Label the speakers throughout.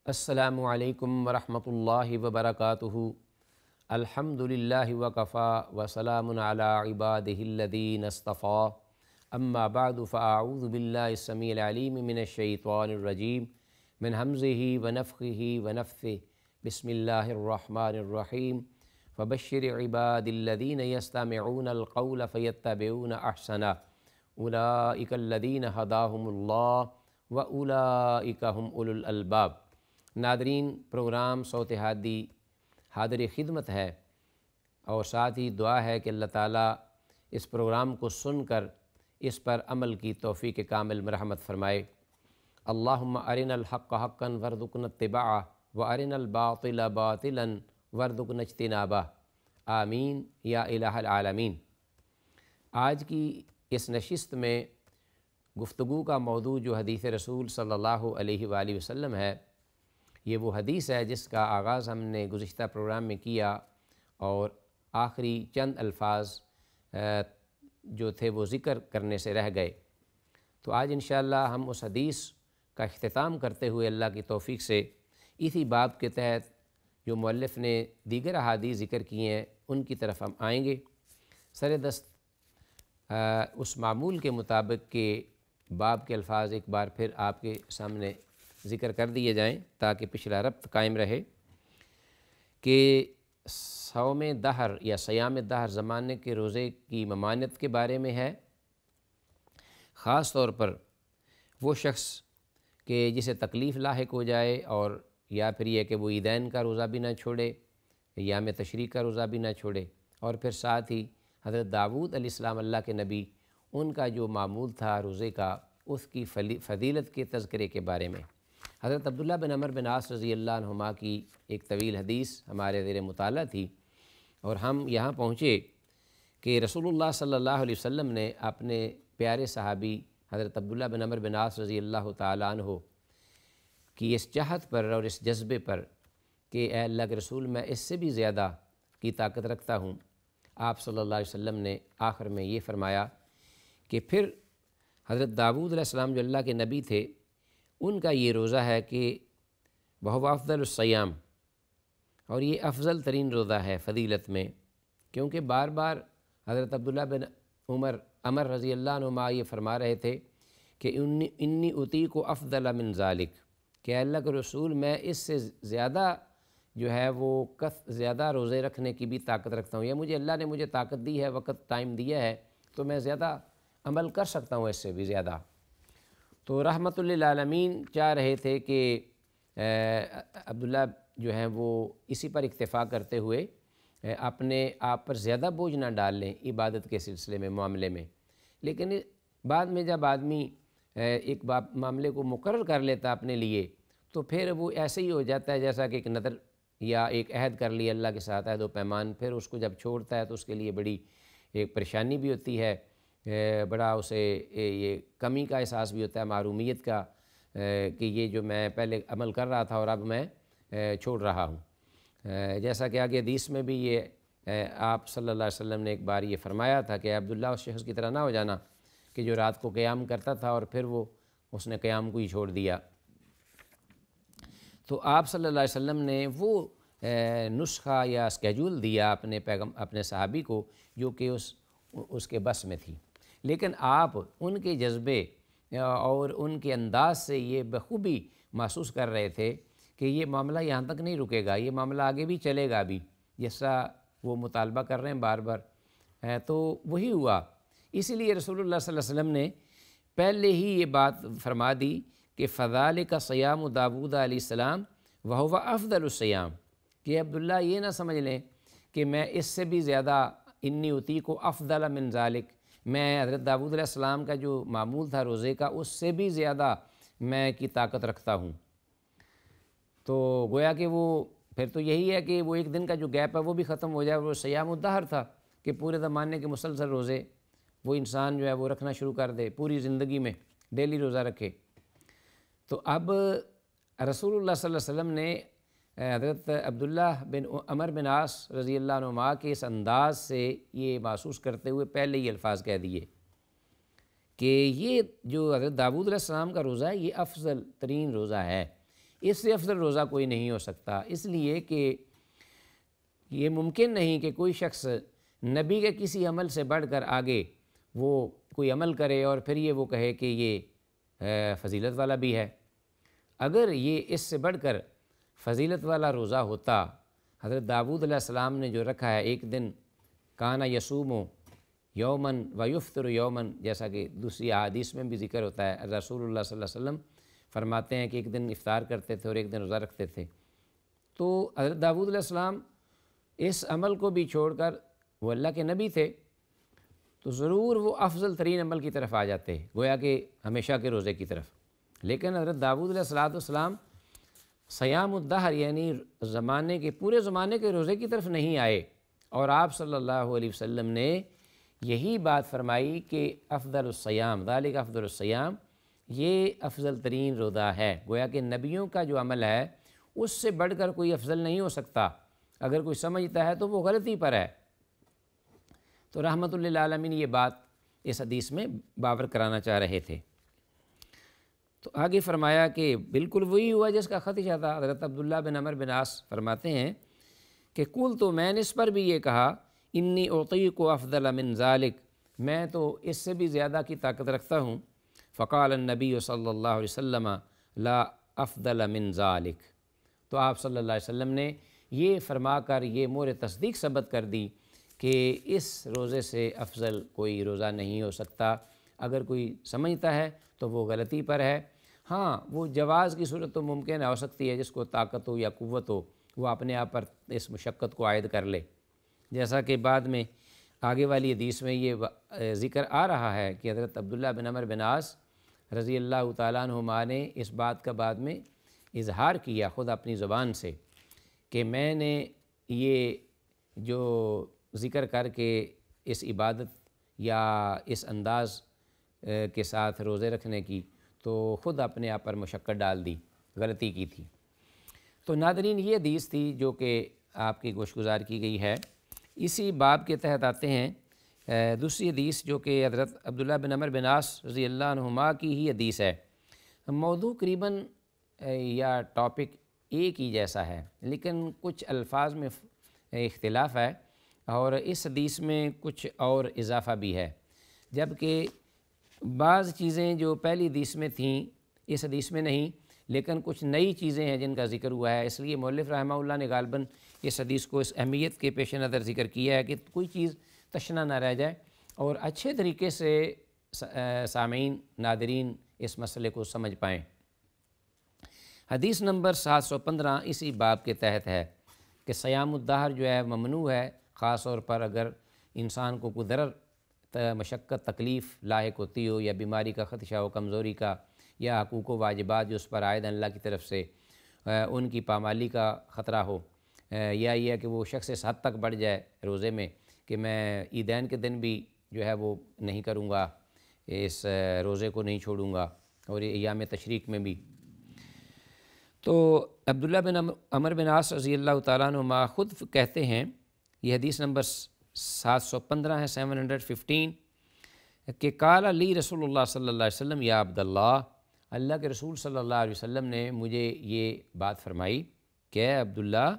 Speaker 1: السلام علیکم ورحمۃ اللہ وبرکاتہ۔ الحمدللہ وکفا وسلام علی عبادہ الذین اصطفیٰ، اما بعد فاعوذ باللہ السمیع العلیم من الشیطان الرجیم من ہمزہ ونفخہ ونفثہ، بسم اللہ الرحمن الرحیم۔ فبشر عباد الذین یستمعون القول فیتبعون احسنہ، اولئک الذین ھداھم اللہ واولئک ھم اولو الالباب۔ ناظرین، پروگرام صوت ہادی حاضر خدمت ہے، اور ساتھ ہی دعا ہے کہ اللہ تعالیٰ اس پروگرام کو سن کر اس پر عمل کی توفیق کامل مرحمت فرمائے۔ اللہم ارنا الحق حقا وارزقنا اتباعہ وارنا الباطل باطلا وارزقنا اجتنابہ، آمین یا الہ العالمین۔ آج کی اس نشست میں گفتگو کا موضوع جو حدیث رسول صلی اللہ علیہ وآلہ وسلم ہے، یہ وہ حدیث ہے جس کا آغاز ہم نے گزشتہ پروگرام میں کیا، اور آخری چند الفاظ جو تھے وہ ذکر کرنے سے رہ گئے۔ تو آج انشاءاللہ ہم اس حدیث کا اختتام کرتے ہوئے اللہ کی توفیق سے اسی باب کے تحت جو مؤلف نے دیگر احادیث ذکر کی ہیں ان کی طرف ہم آئیں گے۔ سر دست اس معمول کے مطابق کہ باب کے الفاظ ایک بار پھر آپ کے سامنے ذکر کر دیے جائیں تاکہ پچھلا ربط قائم رہے، کہ صوم دہر یا صیام دہر زمانے کے روزے کی ممانعت کے بارے میں ہے۔ خاص طور پر وہ شخص کہ جسے تکلیف لاحق ہو جائے، اور یا پھر یہ کہ وہ عیدین کا روزہ بھی نہ چھوڑے، ایام تشریق کا روزہ بھی نہ چھوڑے، اور پھر ساتھ ہی حضرت داؤد علیہ السلام اللہ کے نبی، ان کا جو معمول تھا روزے کا، اس کی فضیلت کے تذکرے کے بارے میں۔ حضرت عبداللہ بن عمر بن عاص رضی اللہ عنہما کی ایک طویل حدیث ہمارے زیر مطالعہ تھی، اور ہم یہاں پہنچے کہ رسول اللہ صلی اللہ علیہ وسلم نے اپنے پیارے صحابی حضرت عبداللہ بن عمر بن عاص رضی اللہ تعالیٰ عنہ کی اس چاہت پر اور اس جذبے پر کہ اے اللہ کے رسول، میں اس سے بھی زیادہ کی طاقت رکھتا ہوں، آپ صلی اللہ علیہ وسلم نے آخر میں یہ فرمایا کہ پھر حضرت داؤد علیہ السلام جو اللہ کے نبی تھے، ان کا یہ روزہ ہے کہ بہو افضل الصیام، اور یہ افضل ترین روزہ ہے فضیلت میں، کیونکہ بار بار حضرت عبداللہ بن عمر رضی اللہ عنہما یہ فرما رہے تھے کہ انی اطیق افضل من ذالک، کہ اللہ کے رسول میں اس سے زیادہ جو ہے وہ زیادہ روزے رکھنے کی بھی طاقت رکھتا ہوں، یا مجھے اللہ نے مجھے طاقت دی ہے، وقت ٹائم دیا ہے، تو میں زیادہ عمل کر سکتا ہوں اس سے بھی زیادہ۔ تو رحمت للعالمین چاہ رہے تھے کہ عبداللہ جو ہیں وہ اسی پر اکتفا کرتے ہوئے اپنے آپ پر زیادہ بوجھ نہ ڈال لیں عبادت کے سلسلے میں، معاملے میں، لیکن بعد میں جب آدمی ایک معاملے کو مقرر کر لیتا اپنے لیے، تو پھر وہ ایسے ہی ہو جاتا ہے جیسا کہ ایک نظر یا ایک عہد کر لیا اللہ کے ساتھ، عہد و پیمان، پھر اس کو جب چھوڑتا ہے تو اس کے لیے بڑی ایک پریشانی بھی ہوتی ہے، بڑا اسے یہ کمی کا احساس بھی ہوتا ہے، محرومیت کا، کہ یہ جو میں پہلے عمل کر رہا تھا اور اب میں چھوڑ رہا ہوں۔ جیسا کہ آگے حدیث میں بھی یہ آپ صلی اللہ علیہ وسلم نے ایک بار یہ فرمایا تھا کہ عبداللہ اس شخص کی طرح نہ ہو جانا کہ جو رات کو قیام کرتا تھا اور پھر اس نے قیام کو ہی چھوڑ دیا۔ تو آپ صلی اللہ علیہ وسلم نے وہ نسخہ یا اسکیجول دیا اپنے صحابی کو جو کہ اس کے بس میں تھی، لیکن آپ ان کے جذبے اور ان کے انداز سے یہ بخوبی محسوس کر رہے تھے کہ یہ معاملہ یہاں تک نہیں رکے گا، یہ معاملہ آگے بھی چلے گا بھی، جیسا وہ مطالبہ کر رہے ہیں بار بار۔ تو وہی ہوا، اسی لیے رسول اللہ صلی اللہ علیہ وسلم نے پہلے ہی یہ بات فرما دی کہ فذالک صیام داؤد علیہ السلام وہو افضل الصیام، کہ عبداللہ یہ نہ سمجھ لیں کہ میں اس سے بھی زیادہ انی اطیق افضل من ذالک، میں حضرت داؤد علیہ السلام کا جو معمول تھا روزے کا اس سے بھی زیادہ میں کی طاقت رکھتا ہوں۔ تو گویا کہ وہ پھر تو یہی ہے کہ وہ ایک دن کا جو گیپ ہے وہ بھی ختم ہو جائے، وہ صیام الدہر تھا کہ پورے زمانے کے مسلسل روزے وہ انسان جو ہے وہ رکھنا شروع کر دے، پوری زندگی میں ڈیلی روزہ رکھے۔ تو اب رسول اللہ صلی اللہ علیہ وسلم نے حضرت عبداللہ بن عمر بن عاص رضی اللہ عنہما کے اس انداز سے یہ محسوس کرتے ہوئے پہلے یہ الفاظ کہہ دیے کہ یہ جو حضرت داؤد علیہ السلام کا روزہ ہے یہ افضل ترین روزہ ہے، اس سے افضل روزہ کوئی نہیں ہو سکتا، اس لیے کہ یہ ممکن نہیں کہ کوئی شخص نبی کے کسی عمل سے بڑھ کر آگے وہ کوئی عمل کرے اور پھر یہ وہ کہے کہ یہ فضیلت والا بھی ہے۔ اگر یہ اس سے بڑھ کر فضیلت والا روزہ ہوتا، حضرت داؤد علیہ السلام نے جو رکھا ہے، ایک دن کانا یصوم یومن و یفطر یومن، جیسا کہ دوسری احادیث میں بھی ذکر ہوتا ہے، رسول اللہ صلی اللہ علیہ وسلم فرماتے ہیں کہ ایک دن افطار کرتے تھے اور ایک دن روزہ رکھتے تھے۔ تو حضرت داؤد علیہ السلام اس عمل کو بھی چھوڑ کر، وہ اللہ کے نبی تھے، تو ضرور وہ افضل ترین عمل کی طرف آ جاتے، گویا کہ ہمیشہ کے روزے کی طرف۔ لیکن حضرت داؤد علیہ السلام صیام الدہر یعنی پورے زمانے کے روزے کی طرف نہیں آئے، اور آپ صلی اللہ علیہ وسلم نے یہی بات فرمائی کہ افضل الصیام ذالک افضل الصیام، یہ افضل ترین روزہ ہے۔ گویا کہ نبیوں کا جو عمل ہے اس سے بڑھ کر کوئی افضل نہیں ہو سکتا، اگر کوئی سمجھتا ہے تو وہ غلطی پر ہے۔ تو رحمت للعالمین یہ بات اس حدیث میں باور کرانا چاہ رہے تھے۔ تو آگے فرمایا کہ بالکل وہی ہوا جس کا خدشہ تھا۔ حضرت عبداللہ بن عمر بن عاص فرماتے ہیں کہ قل تو میں نے اس پر بھی یہ کہا انی اعطیک افضل من ذالک، میں تو اس سے بھی زیادہ کی طاقت رکھتا ہوں۔ فقال النبی صلی اللہ علیہ وسلم لا افضل من ذالک، تو آپ صلی اللہ علیہ وسلم نے یہ فرما کر یہ مور تصدیق ثبت کر دی کہ اس روزے سے افضل کوئی روزہ نہیں ہو سکتا۔ اگر کوئی سمجھتا ہے تو وہ غلطی پر ہے۔ ہاں، وہ جواز کی صورت تو ممکن ہو سکتی ہے، جس کو طاقت ہو یا قوت ہو وہ اپنے آپ پر اس مشقت کو عائد کر لے، جیسا کہ بعد میں آگے والی حدیث میں یہ ذکر آ رہا ہے کہ حضرت عبداللہ بن عمر بن عاص رضی اللہ تعالیٰ عنہما نے اس بات کا بعد میں اظہار کیا خود اپنی زبان سے کہ میں نے یہ جو ذکر کر کے اس عبادت یا اس انداز کے ساتھ روزے رکھنے کی تو خود اپنے آپ پر مشقت ڈال دی، غلطی کی تھی۔ تو ناظرین، یہ حدیث تھی جو کہ آپ کی گوش گزار کی گئی ہے۔ اسی باب کے تحت آتے ہیں دوسری حدیث جو کہ حضرت عبداللہ بن عمر بن عاص رضی اللہ عنہما کی ہی حدیث ہے۔ موضوع قریباً یا ٹاپک ایک ہی جیسا ہے، لیکن کچھ الفاظ میں اختلاف ہے اور اس حدیث میں کچھ اور اضافہ بھی ہے، جبکہ بعض چیزیں جو پہلی حدیث میں تھیں اس حدیث میں نہیں، لیکن کچھ نئی چیزیں ہیں جن کا ذکر ہوا ہے۔ اس لیے مؤلف رحمہ اللہ نے غالباً اس حدیث کو اس اہمیت کے پیش نظر ذکر کیا ہے کہ کوئی چیز تشنہ نہ رہ جائے اور اچھے طریقے سے سامعین ناظرین اس مسئلے کو سمجھ پائیں۔ حدیث نمبر 715 اسی باب کے تحت ہے کہ صیام الدہر جو ہے ممنوع ہے، خاص طور پر اگر انسان کو کوئی ضرر مشقت تکلیف لاحق ہوتی ہو یا بیماری کا خدشہ ہو، کمزوری کا، یا حقوق و واجبات جو اس پر عائد اللہ کی طرف سے ان کی پامالی کا خطرہ ہو، یا یہ کہ وہ شخص اس حد تک بڑھ جائے روزے میں کہ میں عیدین کے دن بھی جو ہے وہ نہیں کروں گا، اس روزے کو نہیں چھوڑوں گا، اور ایام تشریق میں بھی۔ تو عبداللہ بن عمر بن عاص رضی اللہ تعالیٰ عنہما خود کہتے ہیں، یہ حدیث نمبر 715 ہے 715، کہ قال لی رسول اللہ صلی اللہ علیہ وسلم یا عبداللہ، اللہ کے رسول صلی اللہ علیہ وسلم نے مجھے یہ بات فرمائی کہ اے عبداللہ،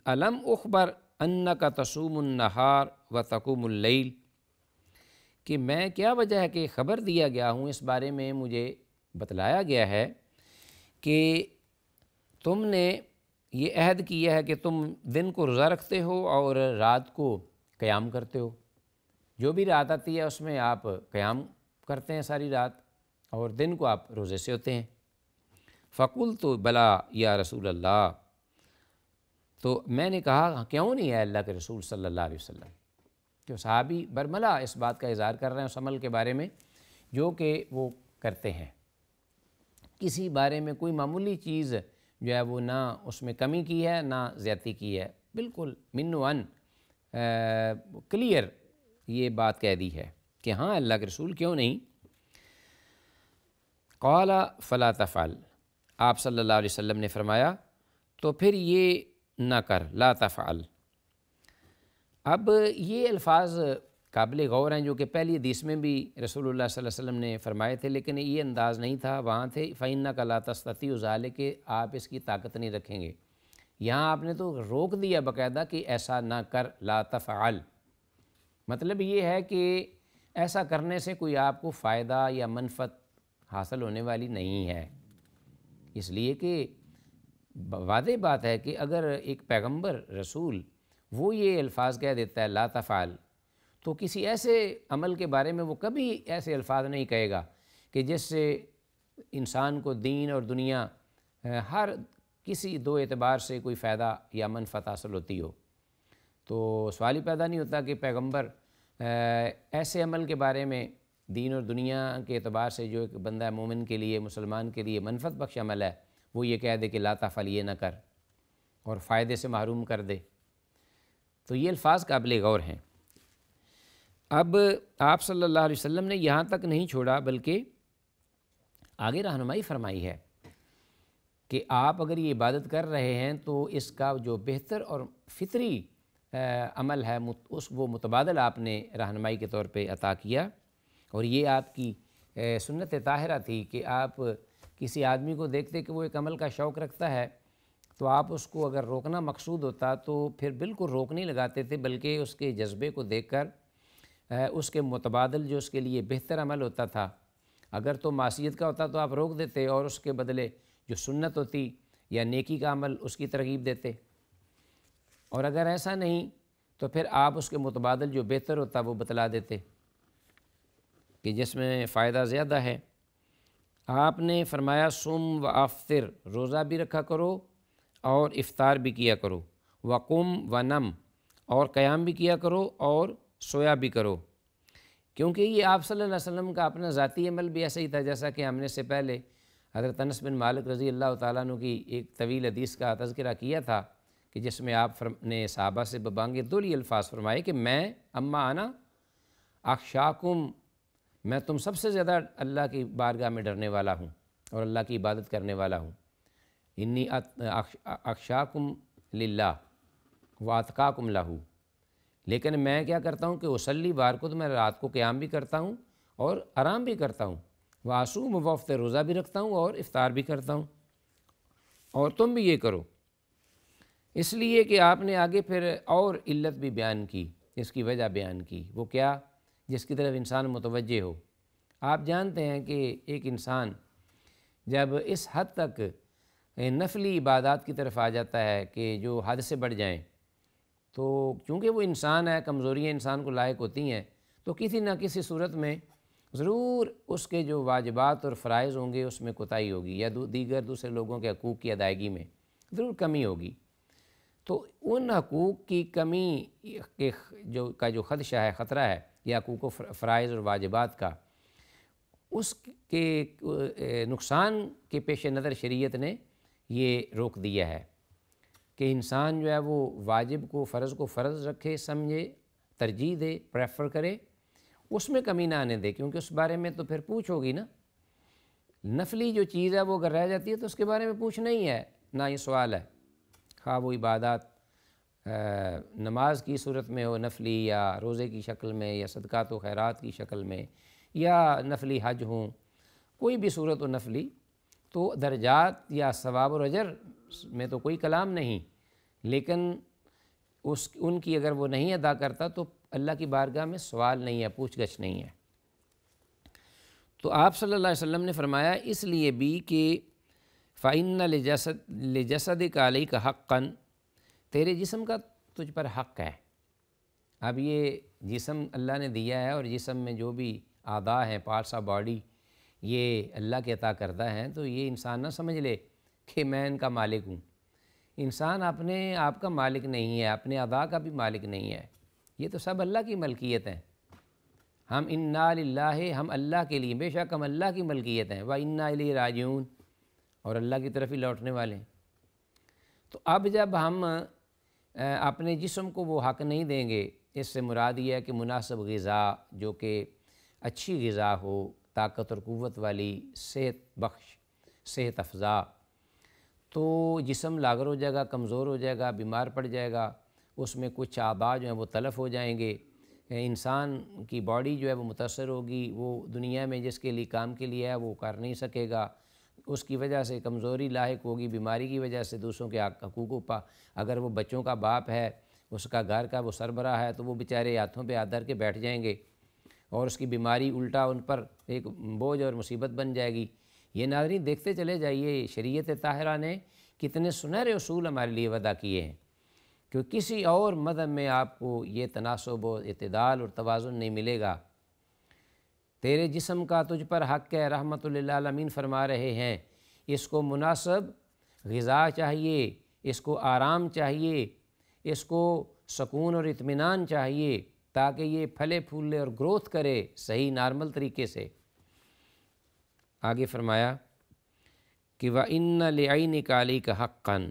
Speaker 1: الم اخبر انک تصوم النہار و تقوم اللیل، کہ میں کیا وجہ ہے کہ خبر دیا گیا ہوں، اس بارے میں مجھے بتلایا گیا ہے کہ تم نے یہ عہد کیا ہے کہ تم دن کو روزہ رکھتے ہو اور رات کو قیام کرتے ہو، جو بھی رات آتی ہے اس میں آپ قیام کرتے ہیں ساری رات، اور دن کو آپ روزے سے ہوتے ہیں۔ فقلت بلا یا رسول اللہ، تو میں نے کہا کیوں نہیں ہے اللہ کے رسول صلی اللہ علیہ وسلم، کہ صحابی برملا اس بات کا اظہار کر رہے ہیں اس عمل کے بارے میں جو کہ وہ کرتے ہیں۔ کسی بارے میں کوئی معمولی چیز جو ہے وہ نہ اس میں کمی کی ہے نہ زیادتی کی ہے، بالکل من و ان کلیئر یہ بات کہہ دی ہے کہ ہاں اللہ کے رسول کیوں نہیں۔ قال فلا تفعل، آپ صلی اللہ علیہ وسلم نے فرمایا تو پھر یہ نہ کر، لا تفعل۔ اب یہ الفاظ قابل غور ہیں، جو کہ پہلی حدیث میں بھی رسول اللہ صلی اللہ علیہ وسلم نے فرمائے تھے، لیکن یہ انداز نہیں تھا، وہاں تھے فَإِنَّكَ لَا تَسْتَطِيعُ ذَلِكَ کہ آپ اس کی طاقت نہیں رکھیں گے۔ یہاں آپ نے تو روک دیا باقاعدہ کہ ایسا نہ کر، لا تفعل، مطلب یہ ہے کہ ایسا کرنے سے کوئی آپ کو فائدہ یا منفعت حاصل ہونے والی نہیں ہے، اس لیے کہ واضح بات ہے کہ اگر ایک پیغمبر رسول وہ یہ الفاظ کہہ دیتا ہے لا تفعل، تو کسی ایسے عمل کے بارے میں وہ کبھی ایسے الفاظ نہیں کہے گا کہ جس سے انسان کو دین اور دنیا ہر کسی دو اعتبار سے کوئی فائدہ یا منفعت حاصل ہوتی ہو۔ تو سوال ہی پیدا نہیں ہوتا کہ پیغمبر ایسے عمل کے بارے میں دین اور دنیا کے اعتبار سے جو ایک بندہ مومن کے لیے، مسلمان کے لیے منفعت بخش عمل ہے، وہ یہ کہہ دے کہ لا تفعل، یہ نہ کر، اور فائدے سے محروم کر دے۔ تو یہ الفاظ قابل غور ہیں۔ اب آپ صلی اللہ علیہ وسلم نے یہاں تک نہیں چھوڑا، بلکہ آگے رہنمائی فرمائی ہے کہ آپ اگر یہ عبادت کر رہے ہیں تو اس کا جو بہتر اور فطری عمل ہے وہ متبادل آپ نے رہنمائی کے طور پہ عطا کیا، اور یہ آپ کی سنت طاہرہ تھی کہ آپ کسی آدمی کو دیکھتے کہ وہ ایک عمل کا شوق رکھتا ہے تو آپ اس کو اگر روکنا مقصود ہوتا تو پھر بالکل روک نہیں لگاتے تھے، بلکہ اس کے جذبے کو دیکھ کر اس کے متبادل جو اس کے لیے بہتر عمل ہوتا تھا، اگر تو معصیت کا ہوتا تو آپ روک دیتے اور اس کے بدلے جو سنت ہوتی یا نیکی کا عمل اس کی ترغیب دیتے، اور اگر ایسا نہیں تو پھر آپ اس کے متبادل جو بہتر ہوتا وہ بتلا دیتے کہ جس میں فائدہ زیادہ ہے۔ آپ نے فرمایا صم و افطر، روزہ بھی رکھا کرو اور افطار بھی کیا کرو، وقم و نم، اور قیام بھی کیا کرو اور سویا بھی کرو، کیونکہ یہ آپ صلی اللہ علیہ وسلم کا اپنا ذاتی عمل بھی ایسا ہی تھا، جیسا کہ ہم نے سے پہلے حضرت انس بن مالک رضی اللہ تعالیٰ عنہ کی ایک طویل حدیث کا تذکرہ کیا تھا کہ جس میں آپ نے صحابہ سے ببانگ دل یہ الفاظ فرمائے کہ میں اما انا اخشاکم، میں تم سب سے زیادہ اللہ کی بارگاہ میں ڈرنے والا ہوں اور اللہ کی عبادت کرنے والا ہوں، انی اخشاکم للہ واتقاکم لہو، لیکن میں کیا کرتا ہوں کہ اصلی بار کو تو میں رات کو قیام بھی کرتا ہوں اور آرام بھی کرتا ہوں، واسوم و افطر، روزہ بھی رکھتا ہوں اور افطار بھی کرتا ہوں، اور تم بھی یہ کرو۔ اس لیے کہ آپ نے آگے پھر اور علت بھی بیان کی، اس کی وجہ بیان کی، وہ کیا جس کی طرف انسان متوجہ ہو۔ آپ جانتے ہیں کہ ایک انسان جب اس حد تک نفلی عبادات کی طرف آ جاتا ہے کہ جو حد سے بڑھ جائیں، تو چونکہ وہ انسان ہے، کمزوریاں انسان کو لاحق ہوتی ہیں، تو کسی نہ کسی صورت میں ضرور اس کے جو واجبات اور فرائض ہوں گے اس میں کوتاہی ہوگی، یا دیگر دوسرے لوگوں کے حقوق کی ادائیگی میں ضرور کمی ہوگی۔ تو ان حقوق کی کمی کا جو خدشہ ہے، خطرہ ہے، یا حقوق و فرائض اور واجبات کا، اس کے نقصان کے پیش نظر شریعت نے یہ روک دیا ہے کہ انسان جو ہے وہ واجب کو، فرض کو فرض رکھے، سمجھے، ترجیح دے، پریفر کرے، اس میں کمی نہ آنے دے، کیونکہ اس بارے میں تو پھر پوچھ ہوگی نا۔ نفلی جو چیز ہے وہ اگر رہ جاتی ہے تو اس کے بارے میں پوچھ نہیں ہے، نہ یہ سوال ہے، خواہ وہ عبادات نماز کی صورت میں ہو نفلی، یا روزے کی شکل میں، یا صدقات و خیرات کی شکل میں، یا نفلی حج ہوں، کوئی بھی صورت ہو نفلی، تو درجات یا ثواب و اجر میں تو کوئی کلام نہیں، لیکن ان کی اگر وہ نہیں ادا کرتا تو اللہ کی بارگاہ میں سوال نہیں ہے، پوچھ گچھ نہیں ہے۔ تو آپ صلی اللہ علیہ وسلم نے فرمایا اس لیے بھی کہ فَإِنَّ لِجَسَدِكَ عَلَيْكَ حَقًّا، تیرے جسم کا تجھ پر حق ہے۔ اب یہ جسم اللہ نے دیا ہے، اور جسم میں جو بھی اعضاء ہیں، پارٹس آف باڈی، یہ اللہ کے عطا کردہ ہیں، تو یہ انسان نہ سمجھ لے کہ میں ان کا مالک ہوں۔ انسان اپنے آپ کا مالک نہیں ہے، اپنے اعضاء کا بھی مالک نہیں ہے، یہ تو سب اللہ کی ملکیت ہیں۔ ہم اِنَّا لِلَّهِ، ہم اللہ کے لیے، بے شک ہم اللہ کی ملکیت ہیں، وَإِنَّا إِلَيْهِ راجعون، اور اللہ کی طرف ہی لوٹنے والے ہیں۔ تو اب جب ہم اپنے جسم کو وہ حق نہیں دیں گے، اس سے مراد یہ ہے کہ مناسب غذا، جو کہ اچھی غذا ہو، طاقت اور قوت والی، صحت بخش، صحت افزا، تو جسم لاغر ہو جائے گا، کمزور ہو جائے گا، بیمار پڑ جائے گا، اس میں کچھ اعضاء جو ہیں وہ تلف ہو جائیں گے، انسان کی باڈی جو ہے وہ متاثر ہوگی، وہ دنیا میں جس کے لیے کام کے لیے ہے وہ کر نہیں سکے گا، اس کی وجہ سے کمزوری لاحق ہوگی، بیماری کی وجہ سے دوسروں کے حقوق پا، اگر وہ بچوں کا باپ ہے، اس کا گھر کا وہ سربراہ ہے، تو وہ بیچارے ہاتھوں پہ ہاتھ دھر کے بیٹھ جائیں گے اور اس کی بیماری الٹا ان پر ایک بوجھ اور مصیبت بن جائے گی۔ یہ ناظرین دیکھتے چلے جائیے شریعت طاہرہ نے کتنے سنہرے اصول ہمارے لیے وضع کیے ہیں کہ کسی اور مذہب میں آپ کو یہ تناسب و اعتدال اور توازن نہیں ملے گا۔ تیرے جسم کا تجھ پر حق ہے، رحمت للعالمین فرما رہے ہیں، اس کو مناسب غذا چاہیے، اس کو آرام چاہیے، اس کو سکون اور اطمینان چاہیے تاکہ یہ پھلے پھولے اور گروتھ کرے صحیح نارمل طریقے سے۔ آگے فرمایا کہ وَإِنَّ لِعَيْنِكَ عَلَيْكَ حَقًّا،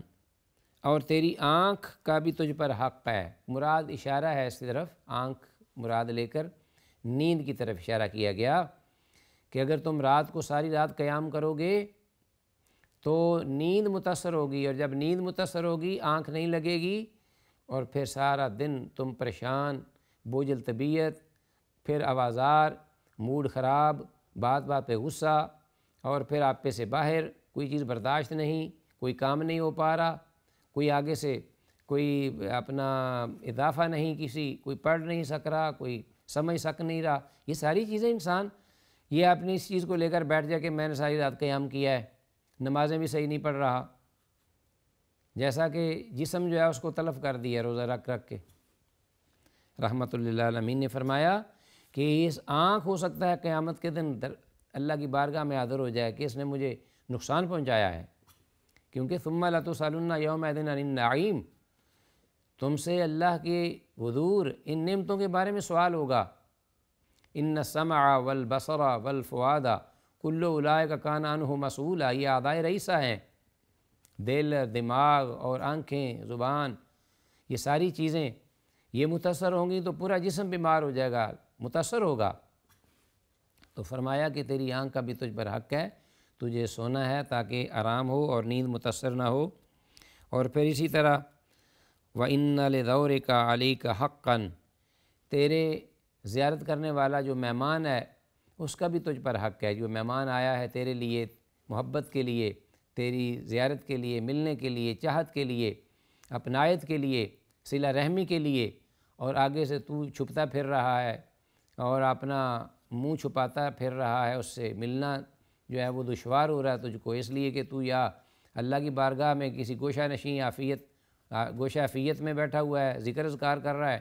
Speaker 1: اور تیری آنکھ کا بھی تجھ پر حق ہے۔ مراد اشارہ ہے اس طرف، آنکھ مراد لے کر نیند کی طرف اشارہ کیا گیا کہ اگر تم رات کو ساری رات قیام کرو گے تو نیند متاثر ہوگی، اور جب نیند متاثر ہوگی آنکھ نہیں لگے گی، اور پھر سارا دن تم پریشان، بوجھل طبیعت، پھر آوازار، موڈ خراب، بات بات پہ غصہ، اور پھر آپ پہ سے باہر کوئی چیز برداشت نہیں، کوئی کام نہیں ہو پا رہا، کوئی آگے سے کوئی اپنا اضافہ نہیں، کسی کوئی پڑھ نہیں سک رہا، کوئی سمجھ سک نہیں رہا۔ یہ ساری چیزیں انسان یہ اپنی اس چیز کو لے کر بیٹھ جائے کہ میں نے ساری رات قیام کیا ہے، نمازیں بھی صحیح نہیں پڑھ رہا، جیسا کہ جسم جو ہے اس کو تلف کر دیا روزہ رکھ رکھ کے۔ رحمت للعالمین نے فرمایا کہ اس آنکھ ہو سکتا ہے قیامت کے دن اللہ کی بارگاہ میں حاضر ہو جائے کہ اس نے مجھے نقصان پہنچایا ہے، کیونکہ ثم لتسألن یومئذ عن النعیم، تم سے اللہ کے حضور ان نعمتوں کے بارے میں سوال ہوگا۔ ان السمع والبصر والفؤاد کل اولئک کان عنہ مسئولا، یہ اعضائے رئیسہ ہیں، دل، دماغ اور آنکھیں، زبان، یہ ساری چیزیں یہ متاثر ہوں گی تو پورا جسم بیمار ہو جائے گا، متاثر ہوگا۔ تو فرمایا کہ تیری آنکھ کا بھی تجھ پر حق ہے، تجھے سونا ہے تاکہ آرام ہو اور نیند متاثر نہ ہو۔ اور پھر اسی طرح وَإِنَّ لِذَوْرِكَ عَلَيْكَ حَقًّا، تیرے زیارت کرنے والا جو مہمان ہے اس کا بھی تجھ پر حق ہے، جو مہمان آیا ہے تیرے لیے محبت کے لیے، تیری زیارت کے لیے، ملنے کے لیے، چاہت کے لیے، اپنایت کے لیے، صلہ رحمی کے لیے، اور آگے سے تو چھپتا پھر رہا ہے اور اپنا منہ چھپاتا پھر رہا ہے، اس سے ملنا جو ہے وہ دشوار ہو رہا ہے تجھ کو، اس لیے کہ تو یا اللہ کی بارگاہ میں کسی گوشہ نشین گوشہ عافیت میں بیٹھا ہوا ہے، ذکر اذکار کر رہا ہے،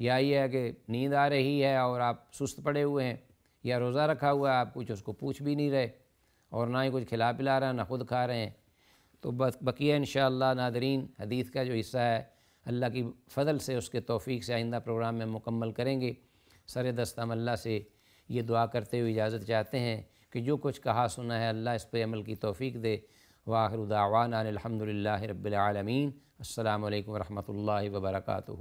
Speaker 1: یا یہ ہے کہ نیند آ رہی ہے اور آپ سست پڑے ہوئے ہیں، یا روزہ رکھا ہوا ہے، آپ کچھ اس کو پوچھ بھی نہیں رہے اور نہ ہی کچھ کھلا پلا رہے ہیں، نہ خود کھا رہے ہیں۔ تو بقیہ انشاءاللہ ناظرین حدیث کا جو حصہ ہے اللہ کی فضل سے، اس کے توفیق سے آئندہ پروگرام میں مکمل کریں گے۔ سر دست ہم اللہ سے یہ دعا کرتے ہوئے اجازت چاہتے ہیں کہ جو کچھ کہا سنا ہے اللہ اس پہ عمل کی توفیق دے۔ وآخر دعوانا الحمدللہ رب العالمین۔ السلام علیکم ورحمۃ اللہ وبرکاتہ۔